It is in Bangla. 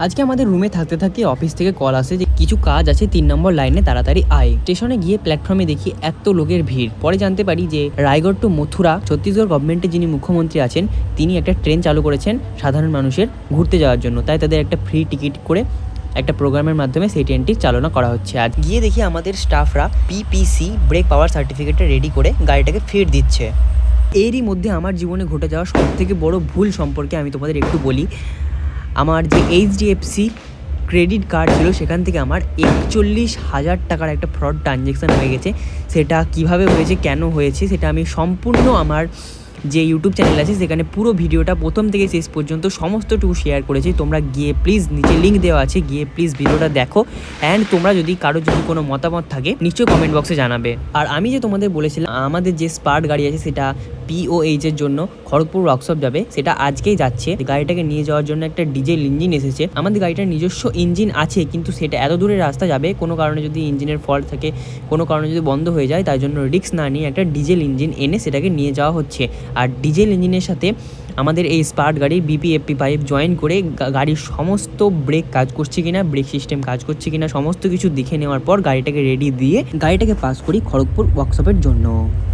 আজকে আমাদের রুমে থাকতে থাকতে অফিস থেকে কল আসে যে কিছু কাজ আছে 3 নম্বর লাইনে, তাড়াতাড়ি আয়। স্টেশনে গিয়ে প্ল্যাটফর্মে দেখি এত লোকের ভিড়। পরে জানতে পারি যে রায়গড় টু মথুরা ছত্তিশগড় গভর্নমেন্টে যিনি মুখ্যমন্ত্রী আছেন তিনি একটা ট্রেন চালু করেছেন সাধারণ মানুষের ঘুরতে যাওয়ার জন্য, তাই তাদের একটা ফ্রি টিকিট করে একটা প্রোগ্রামের মাধ্যমে সেই ট্রেনটি চালনা করা হচ্ছে। আজ গিয়ে দেখি আমাদের স্টাফরা পিপিসি ব্রেক পাওয়ার সার্টিফিকেটটা রেডি করে গাড়িটাকে ফিট দিচ্ছে। এরই মধ্যে আমার জীবনে ঘটে যাওয়া সবথেকে বড় ভুল সম্পর্কে আমি তোমাদের একটু বলি। আমার যে এইচডিএফসি ক্রেডিট কার্ড ছিল সেখান থেকে আমার 41,000 টাকার একটা ফ্রড ট্রানজ্যাকশান হয়ে গেছে। সেটা কিভাবে হয়েছে, কেন হয়েছে, সেটা আমি সম্পূর্ণ আমার যে ইউটিউব চ্যানেল আছে সেখানে পুরো ভিডিওটা প্রথম থেকে শেষ পর্যন্ত সমস্তটুকু শেয়ার করেছি। তোমরা গিয়ে প্লিজ, নিচে লিঙ্ক দেওয়া আছে, গিয়ে প্লিজ ভিডিওটা দেখো। অ্যান্ড তোমরা যদি কারো যদি কোনো মতামত থাকে নিশ্চয়ই কমেন্ট বক্সে জানাবে। আর আমি যে তোমাদের বলেছিলাম আমাদের যে স্পার্ট গাড়ি আছে সেটা পিওএইচের জন্য খড়গপুর ওয়ার্কশপ যাবে, সেটা আজকেই যাচ্ছে। গাড়িটাকে নিয়ে যাওয়ার জন্য একটা ডিজেল ইঞ্জিন এসেছে। আমাদের গাড়িটার নিজস্ব ইঞ্জিন আছে, কিন্তু সেটা এত দূরের রাস্তা যাবে, কোনো কারণে যদি ইঞ্জিনের ফল্ট থাকে, কোনো কারণে যদি বন্ধ হয়ে যায়, তাই জন্য রিস্ক না নিয়ে একটা ডিজেল ইঞ্জিন এনে সেটাকে নিয়ে যাওয়া হচ্ছে। আর ডিজেল ইঞ্জিনের সাথে আমাদের এই স্পার্ট গাড়ির বিপিএফপি পাইপ জয়েন করে গাড়ির সমস্ত ব্রেক কাজ করছে কিনা, ব্রেক সিস্টেম কাজ করছে কিনা, সমস্ত কিছু দেখে নেওয়ার পর গাড়িটাকে রেডি দিয়ে গাড়িটাকে পাস করি খড়গপুর ওয়ার্কশপের জন্য।